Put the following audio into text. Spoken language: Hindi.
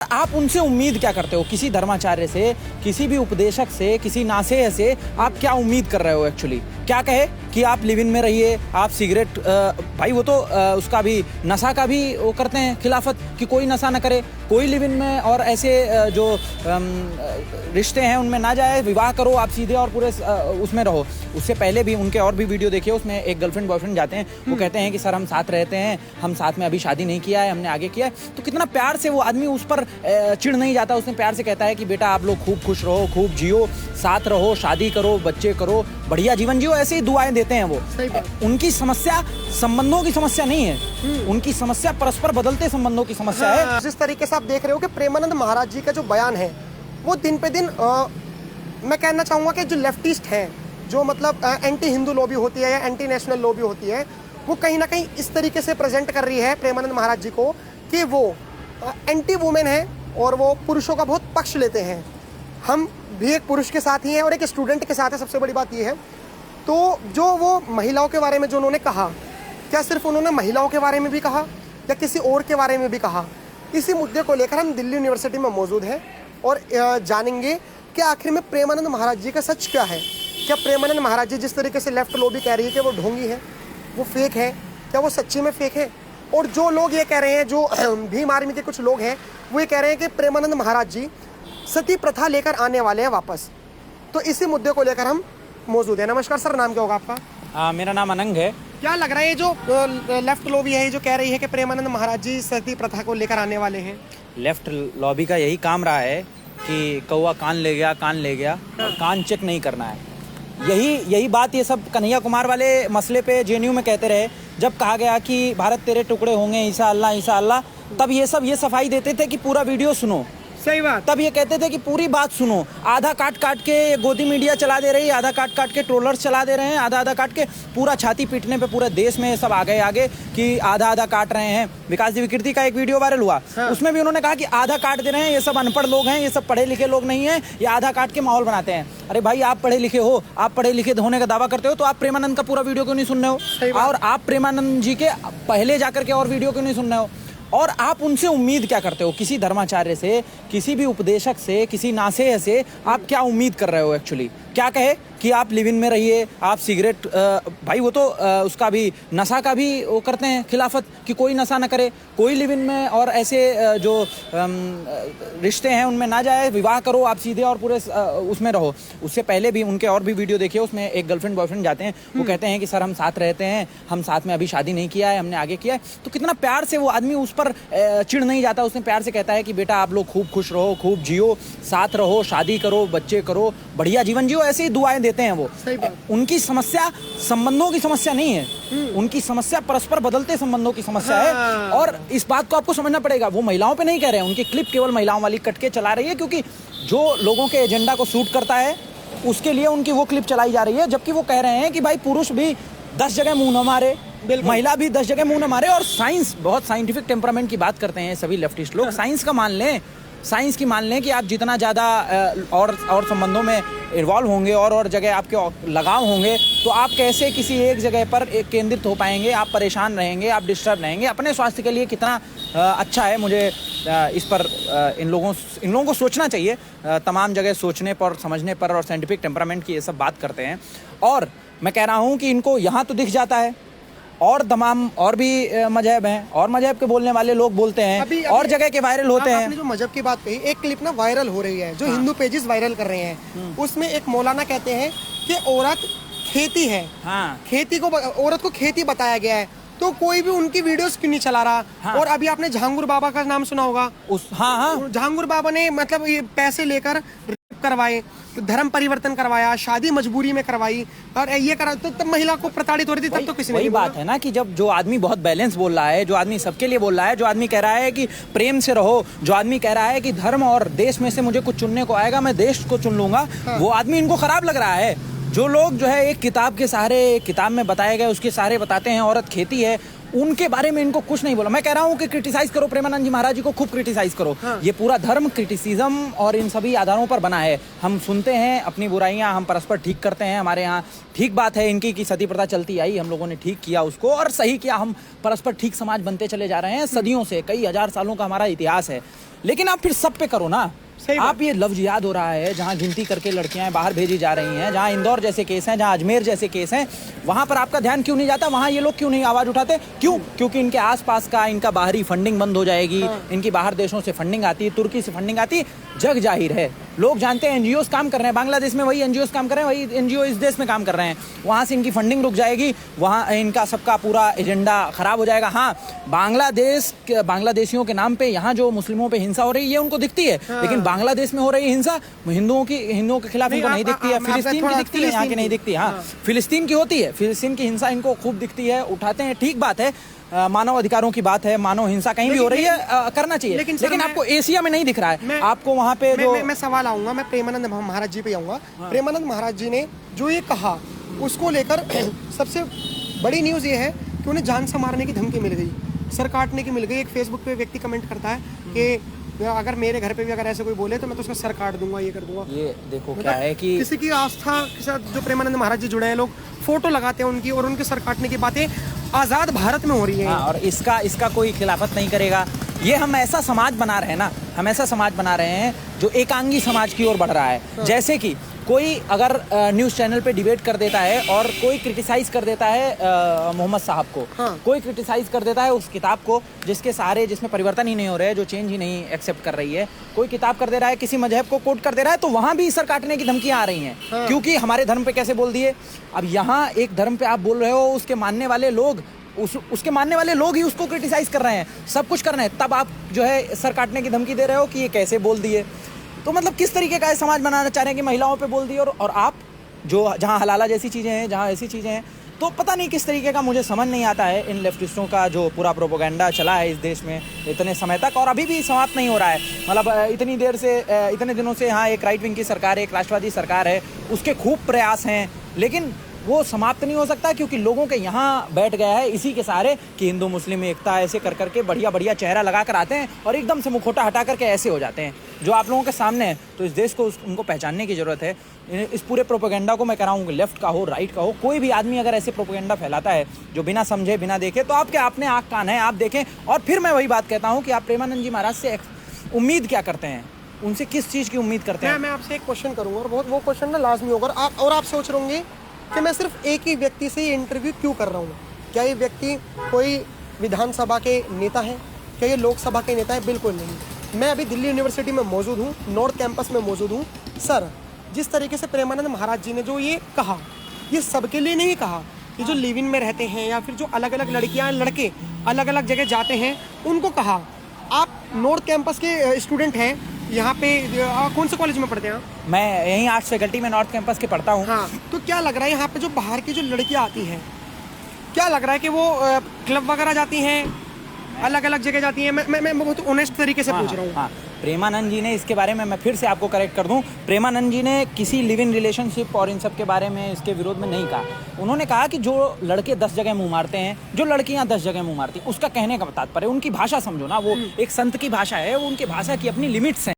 आप उनसे उम्मीद क्या करते हो? किसी धर्माचार्य से, किसी भी उपदेशक से, किसी नासेह से आप क्या उम्मीद कर रहे हो? एक्चुअली क्या कहे कि आप लिव इन में रहिए, आप सिगरेट भाई वो तो उसका भी नशा का भी वो करते हैं खिलाफत कि कोई नशा ना करे, कोई लिव इन में और ऐसे जो रिश्ते हैं उनमें ना जाए, विवाह करो आप सीधे और पूरे उसमें रहो। उससे पहले भी उनके और भी वीडियो देखिए, उसमें एक गर्लफ्रेंड बॉयफ्रेंड जाते हैं, वो कहते हैं कि सर हम साथ रहते हैं, हम साथ में अभी शादी नहीं किया है, हमने आगे किया है। तो कितना प्यार से वो आदमी उस पर चिढ़ नहीं जाता, उसमें प्यार से कहता है कि बेटा आप लोग खूब खुश रहो, खूब जियो, साथ रहो, शादी करो, बच्चे करो, बढ़िया जीवन जियो, ऐसे ही दुआएं देते हैं वो। उनकी समस्या संबंधों की समस्या नहीं है, उनकी समस्या परस्पर बदलते संबंधों की समस्या है। जिस तरीके से आप देख रहे हो कि प्रेमानंद महाराज जी का जो बयान है वो दिन पे दिन मैं कहना चाहूँगा कि जो लेफ्टिस्ट हैं, जो मतलब एंटी हिंदू लॉबी होती है या एंटी नेशनल लॉबी होती है, वो कहीं ना कहीं इस तरीके से प्रेजेंट कर रही है प्रेमानंद महाराज जी को कि वो एंटी वुमेन है और वो पुरुषों का बहुत पक्ष लेते हैं। हम भी एक पुरुष के साथ ही हैं और एक स्टूडेंट के साथ है, सबसे बड़ी बात ये है। तो जो वो महिलाओं के बारे में जो उन्होंने कहा, क्या सिर्फ उन्होंने महिलाओं के बारे में भी कहा या किसी और के बारे में भी कहा? इसी मुद्दे को लेकर हम दिल्ली यूनिवर्सिटी में मौजूद हैं और जानेंगे कि आखिर में प्रेमानंद महाराज जी का सच क्या है। क्या प्रेमानंद महाराज जी जिस तरीके से लेफ्ट लॉबी कह रही है कि वो ढोंगी है, वो फेक है, क्या वो सच्ची में फेक है? और जो लोग ये कह रहे हैं, जो भीम आर्मी के कुछ लोग हैं, वो ये कह रहे हैं कि प्रेमानंद महाराज जी सती प्रथा लेकर आने वाले हैं वापस। तो इसी मुद्दे को लेकर हम मौजूद है। नमस्कार सर, नाम क्या होगा आपका? मेरा नाम अनंग है। क्या लग रहा है जो लेफ्ट लॉबी है जो कह रही है कि प्रेमानंद महाराज जी सती प्रथा को लेकर आने वाले हैं? लेफ्ट लॉबी का यही काम रहा है कि कौवा कान ले गया, कान ले गया, और कान चेक नहीं करना है। यही बात ये सब कन्हैया कुमार वाले मसले पे जेएनयू में कहते रहे। जब कहा गया कि भारत तेरे टुकड़े होंगे, ईसा अल्लाह ईसा अल्लाह, तब ये सब ये सफाई देते थे कि पूरा वीडियो सुनो। सही बात। तब ये कहते थे कि पूरी बात सुनो। आधा काट काट के गोदी मीडिया चला दे रही है, आधा काट काट के ट्रोलर्स चला दे रहे हैं, आधा आधा काट के पूरा छाती पीटने पे पूरे देश में सब आ गए आगे कि आधा आधा काट रहे हैं। विकास जी विकृति का एक वीडियो वायरल हुआ, उसमें भी उन्होंने कहा कि आधा काट दे रहे हैं, ये सब अनपढ़ लोग हैं, ये सब पढ़े लिखे लोग नहीं हैं, ये आधा काट के माहौल बनाते हैं। अरे भाई आप पढ़े लिखे हो, आप पढ़े लिखे होने का दावा करते हो, तो आप प्रेमानंद का पूरा वीडियो क्यों नहीं सुन रहे हो? और आप प्रेमानंद जी के पहले जाकर के और वीडियो क्यों नहीं सुन रहे हो? और आप उनसे उम्मीद क्या करते हो? किसी धर्माचार्य से, किसी भी उपदेशक से, किसी नासेह से आप क्या उम्मीद कर रहे हो? एक्चुअली क्या कहे कि आप लिव इन में रहिए, आप सिगरेट भाई वो तो उसका भी नशा का भी वो करते हैं खिलाफत कि कोई नशा ना करे, कोई लिव इन में और ऐसे जो रिश्ते हैं उनमें ना जाए, विवाह करो आप सीधे और पूरे उसमें रहो। उससे पहले भी उनके और भी वीडियो देखिए, उसमें एक गर्लफ्रेंड बॉयफ्रेंड जाते हैं, वो कहते हैं कि सर हम साथ रहते हैं, हम साथ में अभी शादी नहीं किया है, हमने आगे किया है। तो कितना प्यार से वो आदमी उस पर चिढ़ नहीं जाता, उसमें प्यार से कहता है कि बेटा आप लोग खूब खुश रहो, खूब जियो, साथ रहो, शादी करो, बच्चे करो, बढ़िया जीवन जियो, ऐसे ही दुआएं देते हैं वो। उनकी समस्या संबंधों की समस्या नहीं है, उनकी समस्या परस्पर बदलते संबंधों की समस्या है। और इस बात को आपको समझना पड़ेगा, वो महिलाओं पे नहीं कह रहे हैं, उनकी क्लिप केवल महिलाओं वाली कट के चला रही है, क्योंकि जो लोगों के एजेंडा को सूट करता है उसके लिए उनकी वो क्लिप चलाई जा रही है। जबकि वो कह रहे हैं कि भाई पुरुष भी 10 जगह मुंह न मारे, महिला भी 10 जगह मुंह न मारे। और साइंस, बहुत साइंटिफिक टेम्परामेंट की बात करते हैं सभी लेफ्टिस्ट लोग। साइंस का मान लें, साइंस की मान लें कि आप जितना ज़्यादा और संबंधों में इन्वॉल्व होंगे और जगह आपके लगाव होंगे, तो आप कैसे किसी एक जगह पर केंद्रित हो पाएंगे? आप परेशान रहेंगे, आप डिस्टर्ब रहेंगे। अपने स्वास्थ्य के लिए कितना अच्छा है, मुझे इस पर इन लोगों को सोचना चाहिए। तमाम जगह सोचने पर, समझने पर और साइंटिफिक टेम्परामेंट की ये सब बात करते हैं। और मैं कह रहा हूँ कि इनको यहाँ तो दिख जाता है, और तमाम और भी मजहब हैं और मजहब के बोलने वाले लोग बोलते हैं, अभी और जगह के वायरल होते हैं। आपने जो मजहब की बात कही, एक क्लिप ना वायरल हो रही है जो हिंदू पेजेस वायरल कर रहे हैं। उसमें एक मौलाना कहते हैं कि औरत खेती है, खेती को, औरत को खेती बताया गया है, तो कोई भी उनकी वीडियोस क्यों नहीं चला रहा? और अभी आपने जहांगीर बाबा का नाम सुना होगा, जहांगीर बाबा ने मतलब ये पैसे लेकर करवाए, धर्म परिवर्तन करवाया, शादी मजबूरी में करवाई और ये करा, तो तब महिला को प्रताड़ित हो रही थी, तब तो किसी ने नहीं बोला। बात है ना कि जब जो आदमी बहुत बैलेंस बोल रहा है, जो आदमी सबके लिए बोल रहा है, जो आदमी कह रहा है कि प्रेम से रहो, जो आदमी कह रहा है कि धर्म और देश में से मुझे कुछ चुनने को आएगा, मैं देश को चुन लूंगा, वो आदमी इनको खराब लग रहा है। जो लोग जो है एक किताब के सहारे, किताब में बताए गए उसके सहारे बताते हैं औरत खेती है, उनके बारे में इनको कुछ नहीं बोला। मैं कह रहा हूँ कि क्रिटिसाइज करो, प्रेमानंद जी महाराज जी को खूब क्रिटिसाइज करो। ये पूरा धर्म क्रिटिसिज्म और इन सभी आधारों पर बना है। हम सुनते हैं अपनी बुराइयां, हम परस्पर ठीक करते हैं। हमारे यहाँ ठीक बात है इनकी कि सती प्रथा चलती आई, हम लोगों ने ठीक किया उसको और सही किया। हम परस्पर ठीक समाज बनते चले जा रहे हैं सदियों से, कई हजार सालों का हमारा इतिहास है। लेकिन आप फिर सब पे करो ना। आप ये लफ्ज याद हो रहा है जहाँ गिनती करके लड़कियां बाहर भेजी जा रही हैं, जहाँ इंदौर जैसे केस हैं, जहाँ अजमेर जैसे केस हैं, वहाँ पर आपका ध्यान क्यों नहीं जाता? वहाँ ये लोग क्यों नहीं आवाज उठाते? क्यों? क्योंकि इनके आसपास का इनका बाहरी फंडिंग बंद हो जाएगी। इनकी बाहर देशों से फंडिंग आती है, तुर्की से फंडिंग आती है। जग जाहिर है, लोग जानते हैं एनजीओ काम कर रहे हैं बांग्लादेश में, वही एनजीओ काम कर रहे हैं, वही एनजीओ इस देश में काम कर रहे हैं। वहाँ से इनकी फंडिंग रुक जाएगी, वहाँ इनका सबका पूरा एजेंडा खराब हो जाएगा। हाँ, बांग्लादेशियों के नाम पे यहाँ जो मुस्लिमों पे हिंसा हो रही है ये उनको दिखती है, लेकिन बांग्लादेश में हो रही हिंसा हिंदुओं के खिलाफ इनको नहीं दिखती है। फिलिस्तीन की दिखती है, यहाँ की नहीं दिखती। हाँ, फिलिस्तीन की होती है, फिलिस्तीन की हिंसा इनको खूब दिखती है, उठाते हैं। ठीक बात है, मानव अधिकारों की बात है, मानव हिंसा कहीं भी हो रही है, करना चाहिए। लेकिन आपको एशिया में नहीं दिख रहा है। आपको वहाँ पे जो मैं सवाल आऊंगा, मैं प्रेमानंद महाराज जी पे आऊंगा। प्रेमानंद महाराज जी ने जो ये कहा उसको लेकर सबसे बड़ी न्यूज़ ये है कि उन्हें जान से मारने की धमकी मिल गई, सर काटने की मिल गई। एक फेसबुक पे व्यक्ति कमेंट करता है कि अगर मेरे घर पे भी अगर ऐसे कोई बोले तो मैं तो उसका सर काट दूंगा, ये कर दूंगा। ये देखो क्या है कि किसी की आस्था के साथ जो प्रेमानंद महाराज जी जुड़े हैं, लोग फोटो लगाते हैं उनकी और उनके सर काटने की बातें आज़ाद भारत में हो रही है। हाँ, और इसका कोई खिलाफत नहीं करेगा। ये हम ऐसा समाज बना रहे हैं ना, हम ऐसा समाज बना रहे हैं जो एकांगी समाज की ओर बढ़ रहा है। जैसे कि कोई अगर न्यूज़ चैनल पे डिबेट कर देता है और कोई क्रिटिसाइज कर देता है मोहम्मद साहब को, कोई क्रिटिसाइज कर देता है उस किताब को जिसमें परिवर्तन ही नहीं हो रहा है, जो चेंज ही नहीं एक्सेप्ट कर रही है, कोई किताब कर दे रहा है, किसी मजहब को कोट कर दे रहा है, तो वहाँ भी सर काटने की धमकियाँ आ रही हैं। क्योंकि हमारे धर्म पे कैसे बोल दिए। अब यहाँ एक धर्म पे आप बोल रहे हो, उसके मानने वाले लोग उसके मानने वाले लोग ही उसको क्रिटिसाइज कर रहे हैं, सब कुछ कर रहे हैं, तब आप जो है सर काटने की धमकी दे रहे हो कि ये कैसे बोल दिए। तो मतलब किस तरीके का समाज बनाना चाह रहे हैं कि महिलाओं पे बोल दिए और आप जो जहाँ हलाला जैसी चीज़ें हैं, जहाँ ऐसी चीज़ें हैं, तो पता नहीं किस तरीके का, मुझे समझ नहीं आता है इन लेफ्टिस्टों का जो पूरा प्रोपोगंडा चला है इस देश में इतने समय तक और अभी भी समाप्त नहीं हो रहा है। मतलब इतनी देर से, इतने दिनों से यहाँ एक राइट विंग की सरकार है, एक राष्ट्रवादी सरकार है, उसके खूब प्रयास हैं, लेकिन वो समाप्त नहीं हो सकता क्योंकि लोगों के यहाँ बैठ गया है इसी के सहारे कि हिंदू मुस्लिम एकता ऐसे कर करके बढ़िया बढ़िया चेहरा लगा कर आते हैं और एकदम से मुखौटा हटा करके ऐसे हो जाते हैं जो आप लोगों के सामने है। तो इस देश को उनको पहचानने की ज़रूरत है। इस पूरे प्रोपेगेंडा को मैं कह रहा हूँ, लेफ्ट का हो राइट का हो, कोई भी आदमी अगर ऐसे प्रोपेगेंडा फैलाता है जो बिना समझे बिना देखे, तो आपके अपने आँख कान है, आप देखें। और फिर मैं वही बात कहता हूँ कि आप प्रेमानंद जी महाराज से उम्मीद क्या करते हैं, उनसे किस चीज़ की उम्मीद करते हैं? मैं आपसे एक क्वेश्चन करूँगा और वो क्वेश्चन ना लाजमी होगा आप सोच रहे होंगे कि मैं सिर्फ एक ही व्यक्ति से ये इंटरव्यू क्यों कर रहा हूँ। क्या ये व्यक्ति कोई विधानसभा के नेता है? क्या ये लोकसभा के नेता है? बिल्कुल नहीं। मैं अभी दिल्ली यूनिवर्सिटी में मौजूद हूँ, नॉर्थ कैंपस में मौजूद हूँ। सर, जिस तरीके से प्रेमानंद महाराज जी ने जो ये कहा, ये सबके लिए नहीं कहा। ये जो लिव इन में रहते हैं या फिर जो अलग अलग लड़कियाँ लड़के अलग अलग जगह जाते हैं उनको कहा। आप नॉर्थ कैंपस के स्टूडेंट हैं, यहाँ पे कौन से कॉलेज में पढ़ते हैं? मैं यहीं आर्ट्स फैकल्टी में नॉर्थ कैंपस के पढ़ता हूँ। हाँ, तो क्या लग रहा है यहाँ पे जो बाहर की जो लड़कियाँ आती हैं, क्या लग रहा है कि वो क्लब वगैरह जाती हैं, अलग अलग जगह जाती हैं? मैं बहुत ऑनेस्ट तरीके से पूछ रहा हूँ। हाँ, प्रेमानंद जी ने इसके बारे में, मैं फिर से आपको करेक्ट कर दूं, प्रेमानंद जी ने किसी लिव इन रिलेशनशिप और इन सब के बारे में इसके विरोध में नहीं कहा। उन्होंने कहा कि जो लड़के 10 जगह मुंह मारते हैं, जो लड़कियां 10 जगह मुंह मारती हैं, उसका कहने का तात्पर्य, उनकी भाषा समझो ना, वो एक संत की भाषा है, उनकी भाषा की अपनी लिमिट्स हैं।